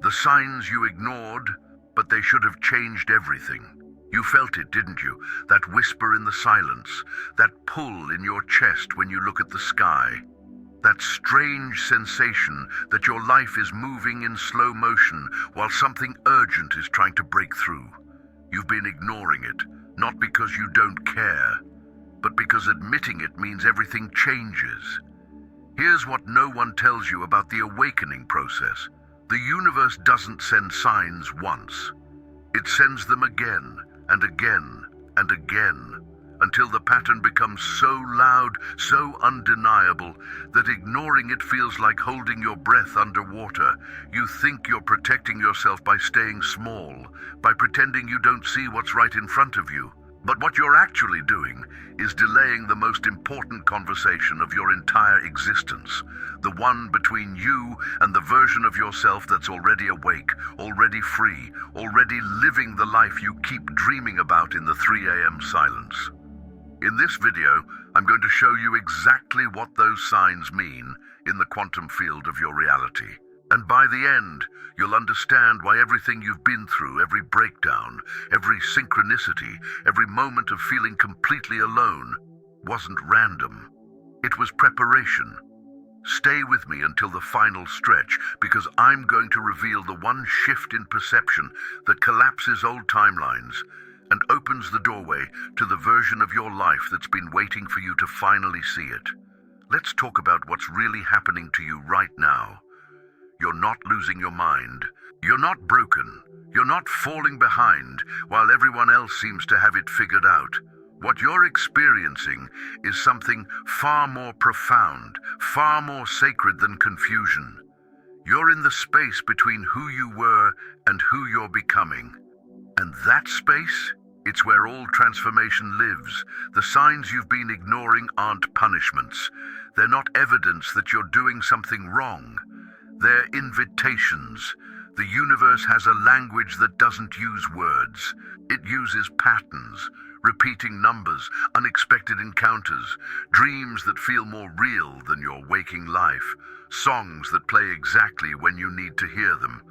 The signs you ignored, but they should have changed everything. You felt it, didn't you? That whisper in the silence, that pull in your chest when you look at the sky. That strange sensation that your life is moving in slow motion while something urgent is trying to break through. You've been ignoring it, not because you don't care, but because admitting it means everything changes. Here's what no one tells you about the awakening process. The universe doesn't send signs once. It sends them again and again and again, until the pattern becomes so loud, so undeniable, that ignoring it feels like holding your breath underwater. You think you're protecting yourself by staying small, by pretending you don't see what's right in front of you. But what you're actually doing is delaying the most important conversation of your entire existence, the one between you and the version of yourself that's already awake, already free, already living the life you keep dreaming about in the 3 a.m. silence. In this video, I'm going to show you exactly what those signs mean in the quantum field of your reality. And by the end, you'll understand why everything you've been through, every breakdown, every synchronicity, every moment of feeling completely alone, wasn't random. It was preparation. Stay with me until the final stretch, because I'm going to reveal the one shift in perception that collapses old timelines and opens the doorway to the version of your life that's been waiting for you to finally see it. Let's talk about what's really happening to you right now. You're not losing your mind. You're not broken. You're not falling behind while everyone else seems to have it figured out. What you're experiencing is something far more profound, far more sacred than confusion. You're in the space between who you were and who you're becoming. And that space, it's where all transformation lives. The signs you've been ignoring aren't punishments. They're not evidence that you're doing something wrong. They're invitations. The universe has a language that doesn't use words. It uses patterns, repeating numbers, unexpected encounters, dreams that feel more real than your waking life, songs that play exactly when you need to hear them,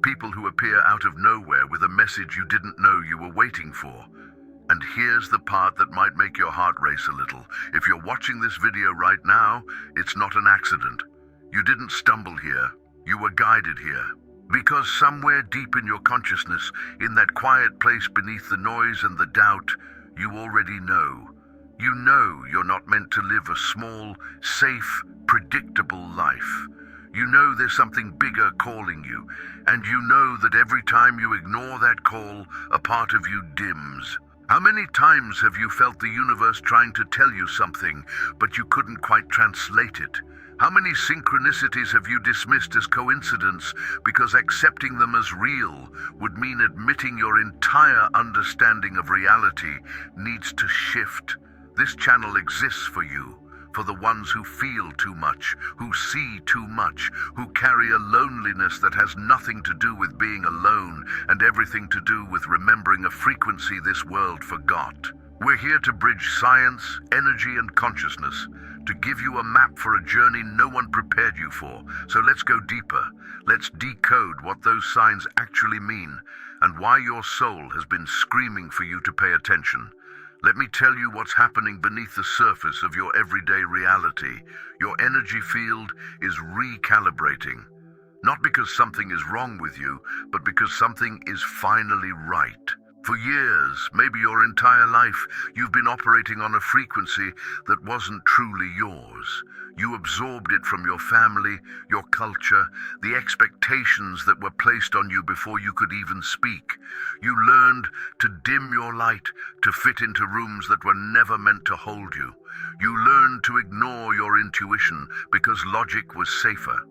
people who appear out of nowhere with a message you didn't know you were waiting for. And here's the part that might make your heart race a little. If you're watching this video right now, it's not an accident. You didn't stumble here. You were guided here. Because somewhere deep in your consciousness, in that quiet place beneath the noise and the doubt, you already know. You know you're not meant to live a small, safe, predictable life. You know there's something bigger calling you, and you know that every time you ignore that call, a part of you dims. How many times have you felt the universe trying to tell you something, but you couldn't quite translate it? How many synchronicities have you dismissed as coincidence because accepting them as real would mean admitting your entire understanding of reality needs to shift? This channel exists for you, for the ones who feel too much, who see too much, who carry a loneliness that has nothing to do with being alone and everything to do with remembering a frequency this world forgot. We're here to bridge science, energy, and consciousness, to give you a map for a journey no one prepared you for. So let's go deeper. Let's decode what those signs actually mean and why your soul has been screaming for you to pay attention. Let me tell you what's happening beneath the surface of your everyday reality. Your energy field is recalibrating. Not because something is wrong with you, but because something is finally right. For years, maybe your entire life, you've been operating on a frequency that wasn't truly yours. You absorbed it from your family, your culture, the expectations that were placed on you before you could even speak. You learned to dim your light to fit into rooms that were never meant to hold you. You learned to ignore your intuition because logic was safer.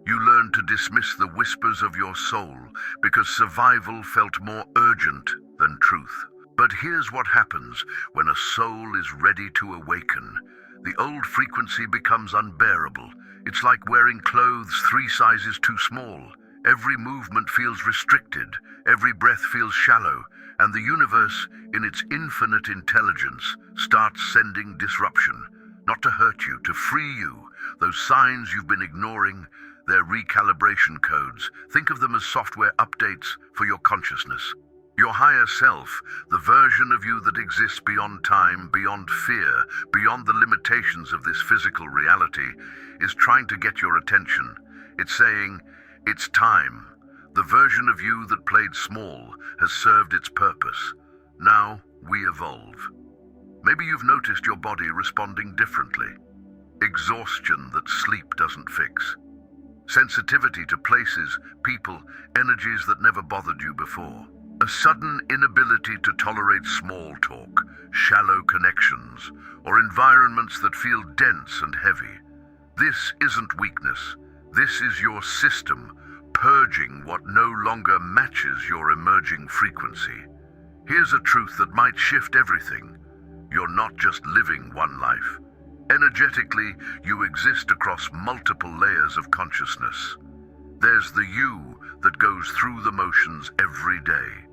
You learned to dismiss the whispers of your soul because survival felt more urgent than truth. But here's what happens when a soul is ready to awaken. The old frequency becomes unbearable. It's like wearing clothes 3 sizes too small. Every movement feels restricted, every breath feels shallow, and the universe, in its infinite intelligence, starts sending disruption. Not to hurt you, to free you. Those signs you've been ignoring, They're recalibration codes. Think of them as software updates for your consciousness. Your higher self, the version of you that exists beyond time, beyond fear, beyond the limitations of this physical reality, is trying to get your attention. It's saying, it's time. The version of you that played small has served its purpose. Now we evolve. Maybe you've noticed your body responding differently. Exhaustion that sleep doesn't fix. Sensitivity to places, people, energies that never bothered you before. A sudden inability to tolerate small talk, shallow connections, or environments that feel dense and heavy. This isn't weakness. This is your system purging what no longer matches your emerging frequency. Here's a truth that might shift everything. You're not just living one life. Energetically, you exist across multiple layers of consciousness. There's the you that goes through the motions every day.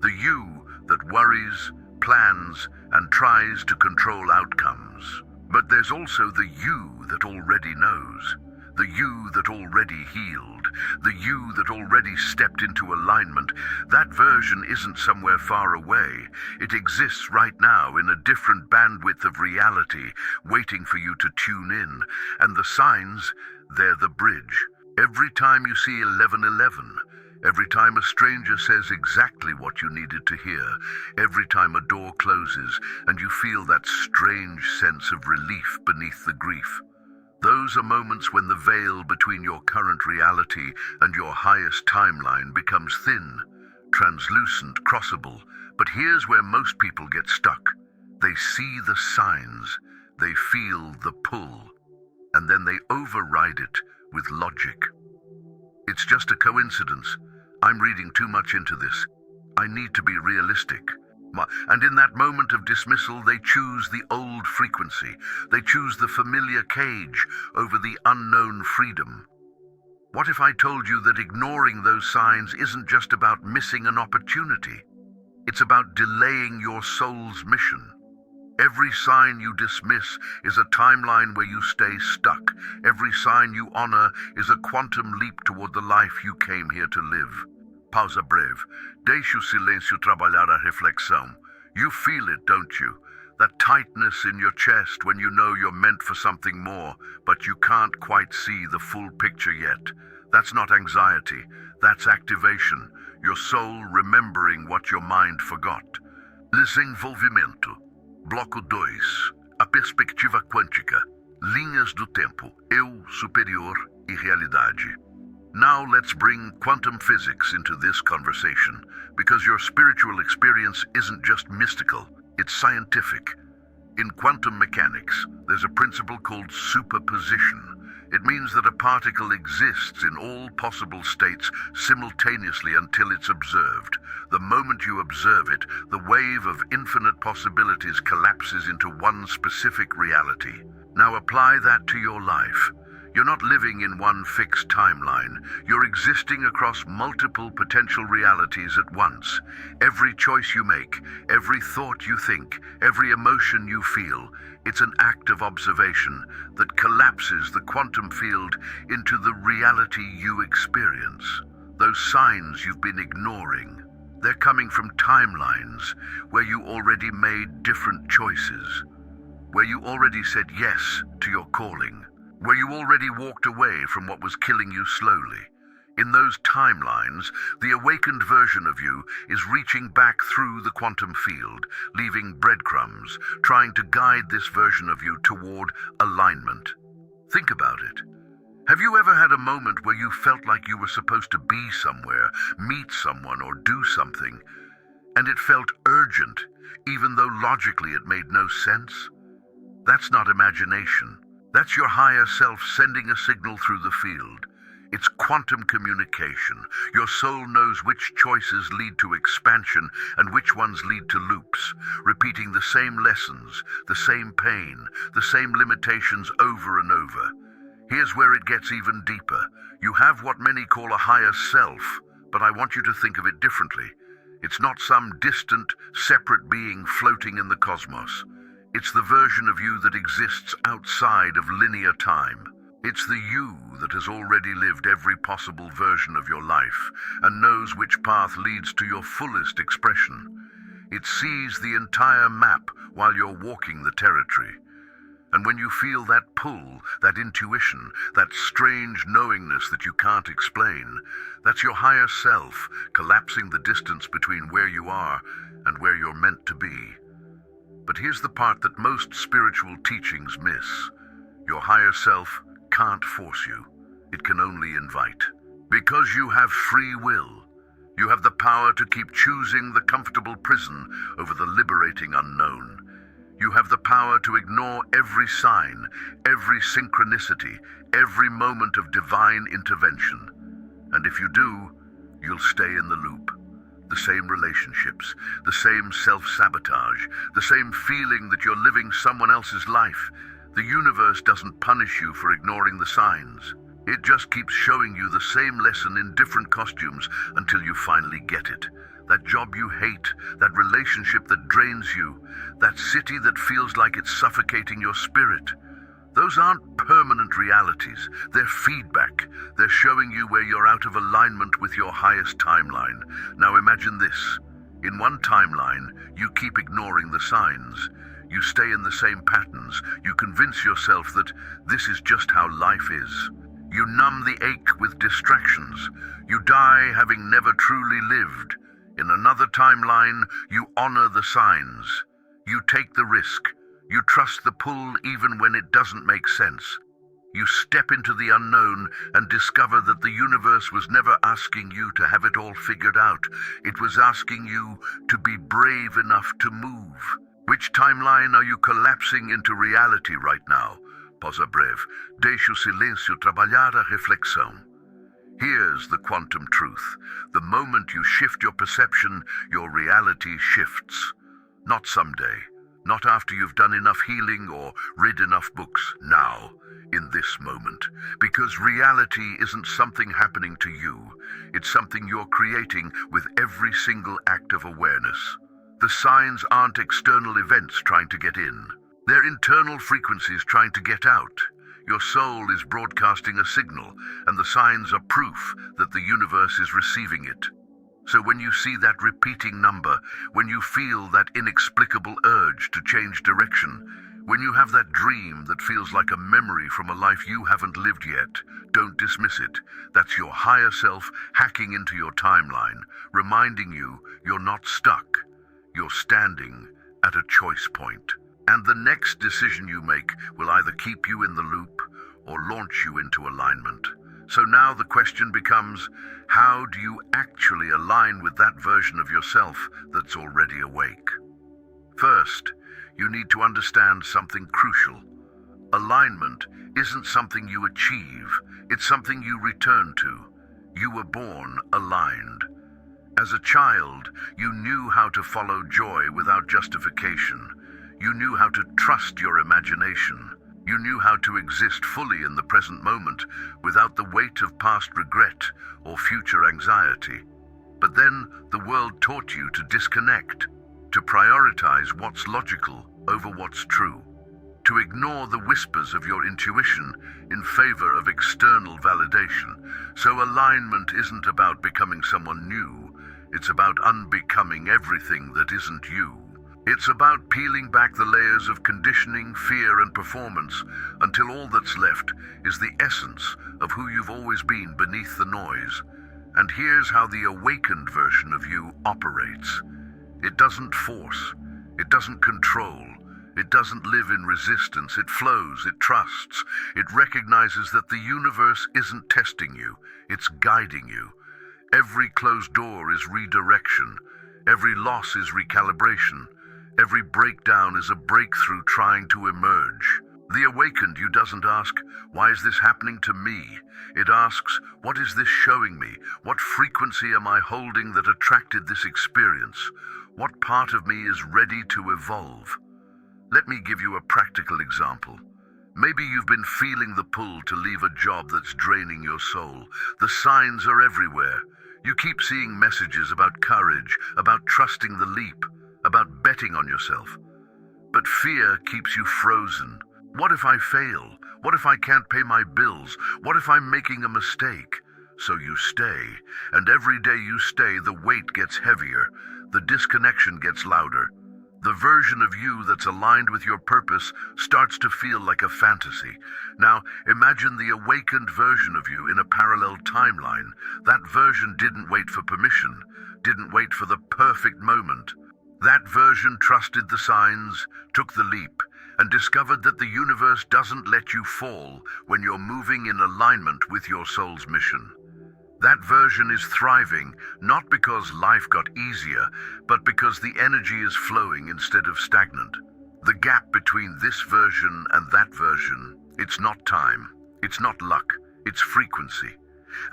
The you that worries, plans, and tries to control outcomes. But there's also the you that already knows. The you that already healed. The you that already stepped into alignment. That version isn't somewhere far away. It exists right now in a different bandwidth of reality, waiting for you to tune in. And the signs, they're the bridge. Every time you see 1111, every time a stranger says exactly what you needed to hear, every time a door closes and you feel that strange sense of relief beneath the grief. Those are moments when the veil between your current reality and your highest timeline becomes thin, translucent, crossable. But here's where most people get stuck. They see the signs, they feel the pull, and then they override it with logic. It's just a coincidence. I'm reading too much into this. I need to be realistic. And in that moment of dismissal, they choose the old frequency. They choose the familiar cage over the unknown freedom. What if I told you that ignoring those signs isn't just about missing an opportunity? It's about delaying your soul's mission. Every sign you dismiss is a timeline where you stay stuck. Every sign you honor is a quantum leap toward the life you came here to live. Pausa breve. Deixe o silêncio trabalhar a reflexão. You feel it, don't you? That tightness in your chest when you know you're meant for something more, but you can't quite see the full picture yet. That's not anxiety. That's activation. Your soul remembering what your mind forgot. Desenvolvimento. Bloco 2. A perspectiva quântica. Linhas do tempo. Eu, superior e realidade. Now let's bring quantum physics into this conversation, because your spiritual experience isn't just mystical, it's scientific. In quantum mechanics, there's a principle called superposition. It means that a particle exists in all possible states simultaneously until it's observed. The moment you observe it, the wave of infinite possibilities collapses into one specific reality. Now apply that to your life. You're not living in one fixed timeline. You're existing across multiple potential realities at once. Every choice you make, every thought you think, every emotion you feel, it's an act of observation that collapses the quantum field into the reality you experience. Those signs you've been ignoring, they're coming from timelines where you already made different choices, where you already said yes to your calling, where you already walked away from what was killing you slowly. In those timelines, the awakened version of you is reaching back through the quantum field, leaving breadcrumbs, trying to guide this version of you toward alignment. Think about it. Have you ever had a moment where you felt like you were supposed to be somewhere, meet someone, or do something, and it felt urgent, even though logically it made no sense? That's not imagination. That's your higher self sending a signal through the field. It's quantum communication. Your soul knows which choices lead to expansion and which ones lead to loops, repeating the same lessons, the same pain, the same limitations over and over. Here's where it gets even deeper. You have what many call a higher self, but I want you to think of it differently. It's not some distant, separate being floating in the cosmos. It's the version of you that exists outside of linear time. It's the you that has already lived every possible version of your life and knows which path leads to your fullest expression. It sees the entire map while you're walking the territory. And when you feel that pull, that intuition, that strange knowingness that you can't explain, that's your higher self collapsing the distance between where you are and where you're meant to be. But here's the part that most spiritual teachings miss. Your higher self can't force you. It can only invite. Because you have free will, you have the power to keep choosing the comfortable prison over the liberating unknown. You have the power to ignore every sign, every synchronicity, every moment of divine intervention. And if you do, you'll stay in the loop. The same relationships, the same self-sabotage, the same feeling that you're living someone else's life. The universe doesn't punish you for ignoring the signs. It just keeps showing you the same lesson in different costumes until you finally get it. That job you hate, that relationship that drains you, that city that feels like it's suffocating your spirit. Those aren't permanent realities. They're feedback. They're showing you where you're out of alignment with your highest timeline. Now imagine this. In one timeline, you keep ignoring the signs. You stay in the same patterns. You convince yourself that this is just how life is. You numb the ache with distractions. You die having never truly lived. In another timeline, you honor the signs. You take the risk. You trust the pull even when it doesn't make sense. You step into the unknown and discover that the universe was never asking you to have it all figured out. It was asking you to be brave enough to move. Which timeline are you collapsing into reality right now? Pausa breve. Deixe o silêncio trabalhar a reflexão. Here's the quantum truth. The moment you shift your perception, your reality shifts. Not someday, not after you've done enough healing or read enough books. Now, in this moment. Because reality isn't something happening to you. It's something you're creating with every single act of awareness. The signs aren't external events trying to get in. They're internal frequencies trying to get out. Your soul is broadcasting a signal, and the signs are proof that the universe is receiving it. So when you see that repeating number, when you feel that inexplicable urge to change direction, when you have that dream that feels like a memory from a life you haven't lived yet, don't dismiss it. That's your higher self hacking into your timeline, reminding you you're not stuck. You're standing at a choice point. And the next decision you make will either keep you in the loop or launch you into alignment. So now the question becomes, how do you actually align with that version of yourself that's already awake? First, you need to understand something crucial. Alignment isn't something you achieve, it's something you return to. You were born aligned. As a child, you knew how to follow joy without justification. You knew how to trust your imagination. You knew how to exist fully in the present moment without the weight of past regret or future anxiety. But then the world taught you to disconnect, to prioritize what's logical over what's true, to ignore the whispers of your intuition in favor of external validation. So alignment isn't about becoming someone new. It's about unbecoming everything that isn't you. It's about peeling back the layers of conditioning, fear, and performance until all that's left is the essence of who you've always been beneath the noise. And here's how the awakened version of you operates. It doesn't force. It doesn't control. It doesn't live in resistance. It flows. It trusts. It recognizes that the universe isn't testing you. It's guiding you. Every closed door is redirection. Every loss is recalibration. Every breakdown is a breakthrough trying to emerge. The awakened you doesn't ask, why is this happening to me? It asks, what is this showing me? What frequency am I holding that attracted this experience? What part of me is ready to evolve? Let me give you a practical example. Maybe you've been feeling the pull to leave a job that's draining your soul. The signs are everywhere. You keep seeing messages about courage, about trusting the leap, about betting on yourself. But fear keeps you frozen. What if I fail? What if I can't pay my bills? What if I'm making a mistake? So you stay, and every day you stay, the weight gets heavier, the disconnection gets louder. The version of you that's aligned with your purpose starts to feel like a fantasy. Now, imagine the awakened version of you in a parallel timeline. That version didn't wait for permission, didn't wait for the perfect moment. That version trusted the signs, took the leap, and discovered that the universe doesn't let you fall when you're moving in alignment with your soul's mission. That version is thriving, not because life got easier, but because the energy is flowing instead of stagnant. The gap between this version and that version, it's not time, it's not luck, it's frequency.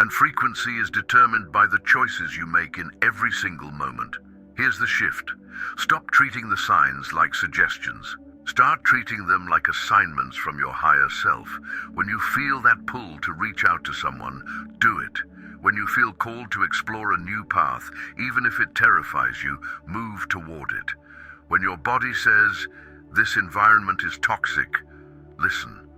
And frequency is determined by the choices you make in every single moment. Here's the shift. Stop treating the signs like suggestions. Start treating them like assignments from your higher self. When you feel that pull to reach out to someone, do it. When you feel called to explore a new path, even if it terrifies you, move toward it. When your body says, "This environment is toxic," listen.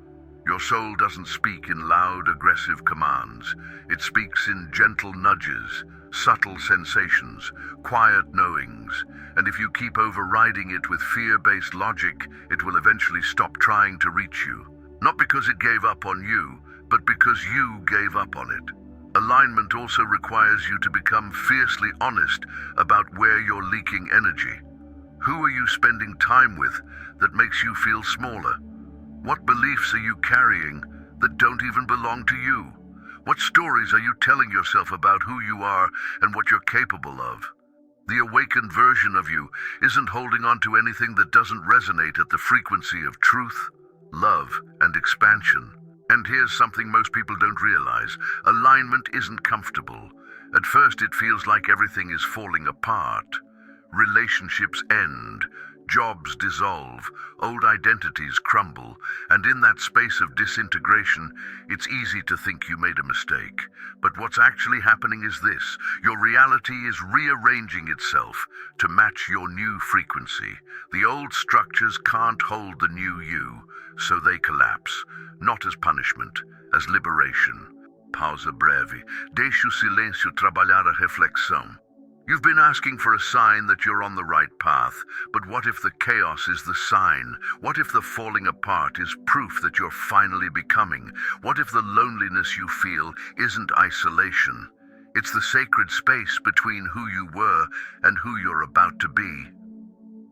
Your soul doesn't speak in loud, aggressive commands. It speaks in gentle nudges, subtle sensations, quiet knowings. And if you keep overriding it with fear-based logic, it will eventually stop trying to reach you. Not because it gave up on you, but because you gave up on it. Alignment also requires you to become fiercely honest about where you're leaking energy. Who are you spending time with that makes you feel smaller? What beliefs are you carrying that don't even belong to you? What stories are you telling yourself about who you are and what you're capable of? The awakened version of you isn't holding on to anything that doesn't resonate at the frequency of truth, love, and expansion. And here's something most people don't realize. Alignment isn't comfortable. At first it feels like everything is falling apart. Relationships end, jobs dissolve, old identities crumble, and in that space of disintegration, it's easy to think you made a mistake. But what's actually happening is this: your reality is rearranging itself to match your new frequency. The old structures can't hold the new you, so they collapse, not as punishment, as liberation. Pausa breve. Deixe o silêncio trabalhar a reflexão. You've been asking for a sign that you're on the right path, but what if the chaos is the sign? What if the falling apart is proof that you're finally becoming? What if the loneliness you feel isn't isolation? It's the sacred space between who you were and who you're about to be.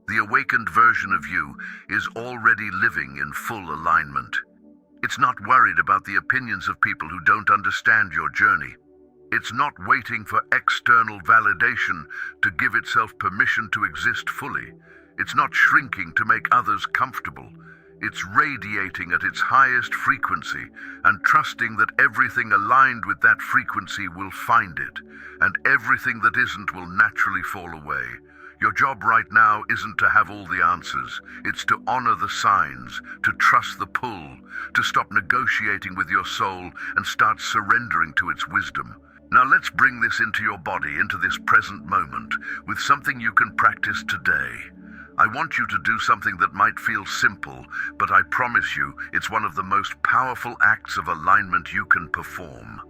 The awakened version of you is already living in full alignment. It's not worried about the opinions of people who don't understand your journey. It's not waiting for external validation to give itself permission to exist fully. It's not shrinking to make others comfortable. It's radiating at its highest frequency and trusting that everything aligned with that frequency will find it, and everything that isn't will naturally fall away. Your job right now isn't to have all the answers. It's to honor the signs, to trust the pull, to stop negotiating with your soul and start surrendering to its wisdom. Now let's bring this into your body, into this present moment, with something you can practice today. I want you to do something that might feel simple, but I promise you it's one of the most powerful acts of alignment you can perform.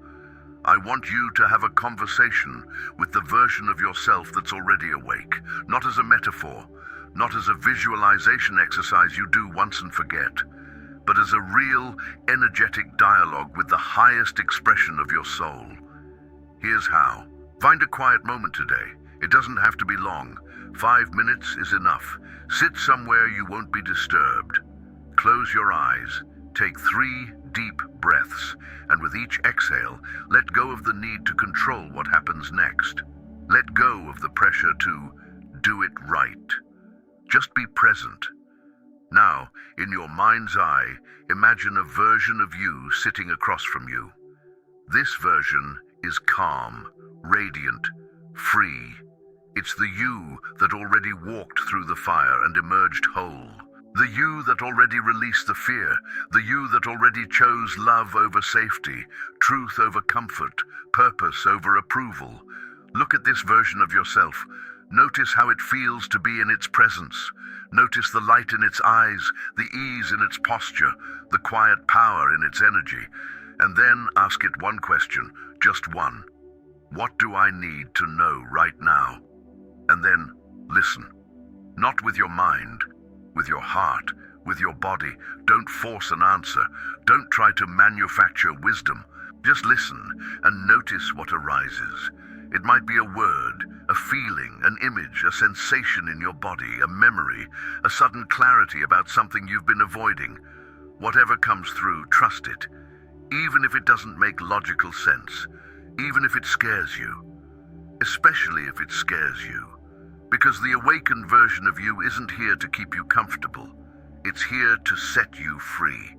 I want you to have a conversation with the version of yourself that's already awake, not as a metaphor, not as a visualization exercise you do once and forget, but as a real, energetic dialogue with the highest expression of your soul. Here's how. Find a quiet moment today. It doesn't have to be long. 5 minutes is enough. Sit somewhere you won't be disturbed. Close your eyes. Take 3 deep breaths, and with each exhale, let go of the need to control what happens next. Let go of the pressure to do it right. Just be present. Now, in your mind's eye, imagine a version of you sitting across from you. This version is calm, radiant, free. It's the you that already walked through the fire and emerged whole. The you that already released the fear. The you that already chose love over safety, truth over comfort, purpose over approval. Look at this version of yourself, Notice how it feels to be in its presence. Notice the light in its eyes, the ease in its posture, the quiet power in its energy. And then ask it one question, just one. What do I need to know right now? And then listen. Not with your mind, with your heart, with your body. Don't force an answer. Don't try to manufacture wisdom. Just listen and notice what arises. It might be a word, a feeling, an image, a sensation in your body, a memory, a sudden clarity about something you've been avoiding. Whatever comes through, trust it. Even if it doesn't make logical sense. Even if it scares you. Especially if it scares you. Because the awakened version of you isn't here to keep you comfortable. It's here to set you free.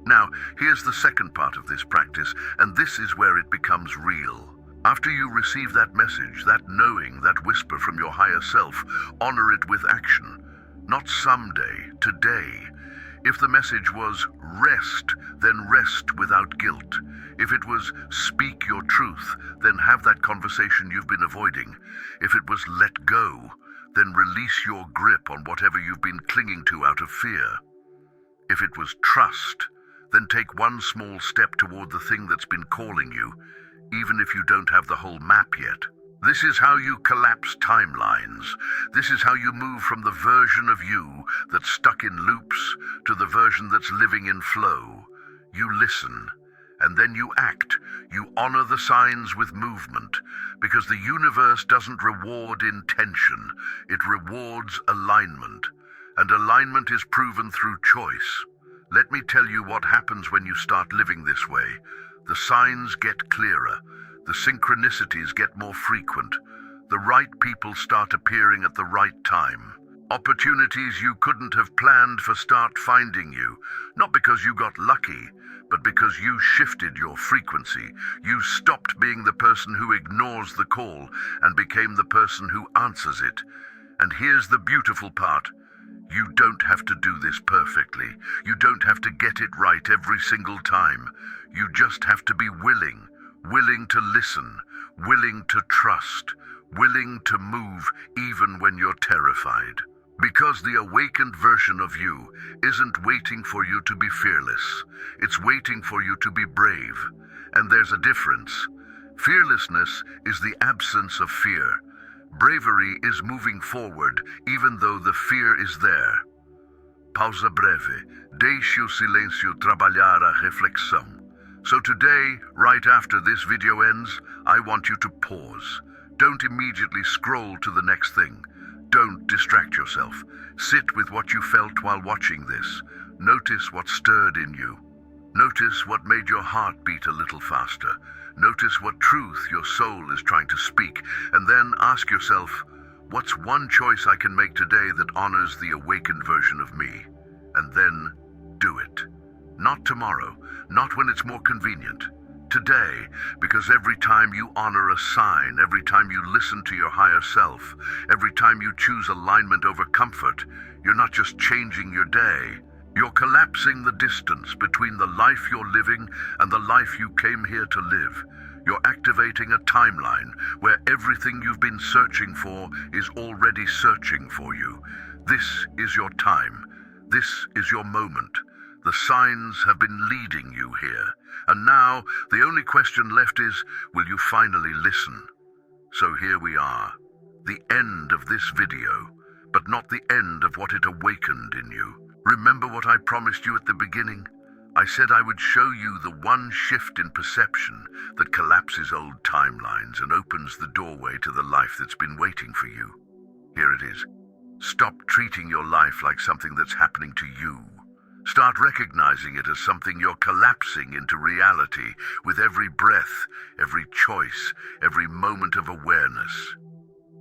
Now, here's the second part of this practice, and this is where it becomes real. After you receive that message, that knowing, that whisper from your higher self, honor it with action. Not someday, today. If the message was rest, then rest without guilt. If it was speak your truth, then have that conversation you've been avoiding. If it was let go, then release your grip on whatever you've been clinging to out of fear. If it was trust, then take one small step toward the thing that's been calling you, even if you don't have the whole map yet. This is how you collapse timelines. This is how you move from the version of you that's stuck in loops to the version that's living in flow. You listen, and then you act. You honor the signs with movement, because the universe doesn't reward intention. It rewards alignment, and alignment is proven through choice. Let me tell you what happens when you start living this way. The signs get clearer. The synchronicities get more frequent. The right people start appearing at the right time. Opportunities you couldn't have planned for start finding you, not because you got lucky, but because you shifted your frequency. You stopped being the person who ignores the call and became the person who answers it. And here's the beautiful part. You don't have to do this perfectly. You don't have to get it right every single time. You just have to be willing to listen, willing to trust, willing to move even when you're terrified. Because the awakened version of you isn't waiting for you to be fearless. It's waiting for you to be brave. And there's a difference. Fearlessness is the absence of fear. Bravery is moving forward even though the fear is there. Pausa breve. Deixe o silêncio trabalhar a reflexão. So today, right after this video ends, I want you to pause. Don't immediately scroll to the next thing. Don't distract yourself. Sit with what you felt while watching this. Notice what stirred in you. Notice what made your heart beat a little faster. Notice what truth your soul is trying to speak. And then ask yourself, what's one choice I can make today that honors the awakened version of me? And then do it. Not tomorrow, not when it's more convenient. Today, because every time you honor a sign, every time you listen to your higher self, every time you choose alignment over comfort, you're not just changing your day, you're collapsing the distance between the life you're living and the life you came here to live. You're activating a timeline where everything you've been searching for is already searching for you. This is your time. This is your moment. The signs have been leading you here. And now, the only question left is, will you finally listen? So here we are. The end of this video, but not the end of what it awakened in you. Remember what I promised you at the beginning? I said I would show you the one shift in perception that collapses old timelines and opens the doorway to the life that's been waiting for you. Here it is. Stop treating your life like something that's happening to you. Start recognizing it as something you're collapsing into reality with every breath, every choice, every moment of awareness.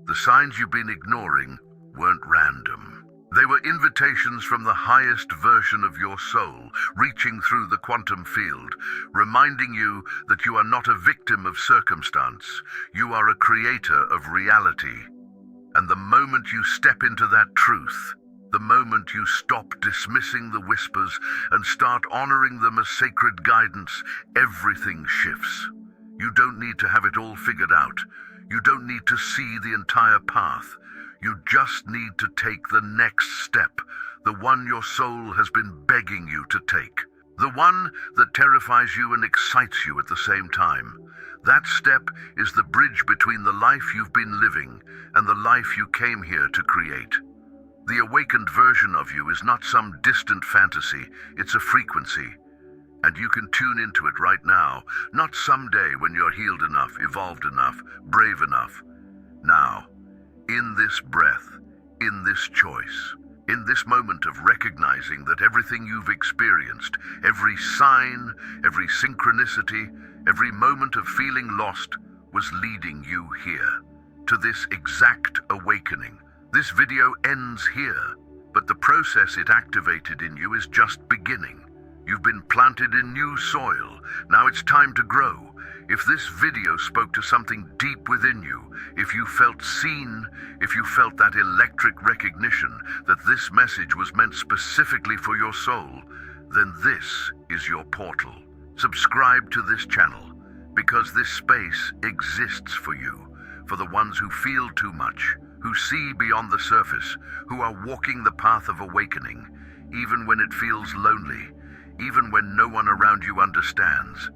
The signs you've been ignoring weren't random. They were invitations from the highest version of your soul, reaching through the quantum field, reminding you that you are not a victim of circumstance. You are a creator of reality. And the moment you step into that truth, the moment you stop dismissing the whispers and start honoring them as sacred guidance, everything shifts. You don't need to have it all figured out. You don't need to see the entire path. You just need to take the next step, the one your soul has been begging you to take. The one that terrifies you and excites you at the same time. That step is the bridge between the life you've been living and the life you came here to create. The awakened version of you is not some distant fantasy, it's a frequency. And you can tune into it right now, not someday when you're healed enough, evolved enough, brave enough. Now, in this breath, in this choice, in this moment of recognizing that everything you've experienced, every sign, every synchronicity, every moment of feeling lost was leading you here, to this exact awakening. This video ends here, but the process it activated in you is just beginning. You've been planted in new soil. Now it's time to grow. If this video spoke to something deep within you, if you felt seen, if you felt that electric recognition that this message was meant specifically for your soul, then this is your portal. Subscribe to this channel, because this space exists for you, for the ones who feel too much, who see beyond the surface, who are walking the path of awakening, even when it feels lonely, even when no one around you understands.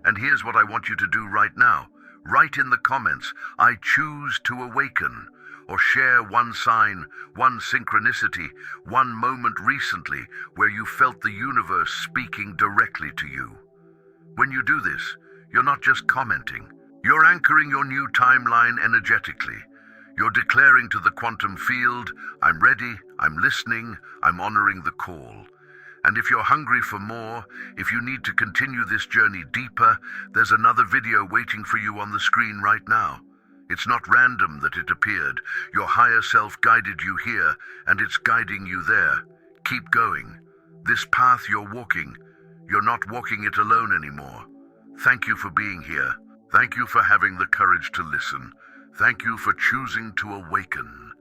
And here's what I want you to do right now. Write in the comments, "I choose to awaken," or share one sign, one synchronicity, one moment recently where you felt the universe speaking directly to you. When you do this, you're not just commenting. You're anchoring your new timeline energetically. You're declaring to the quantum field, "I'm ready, I'm listening, I'm honoring the call." And if you're hungry for more, if you need to continue this journey deeper, there's another video waiting for you on the screen right now. It's not random that it appeared. Your higher self guided you here, and it's guiding you there. Keep going. This path you're walking, you're not walking it alone anymore. Thank you for being here. Thank you for having the courage to listen. Thank you for choosing to awaken.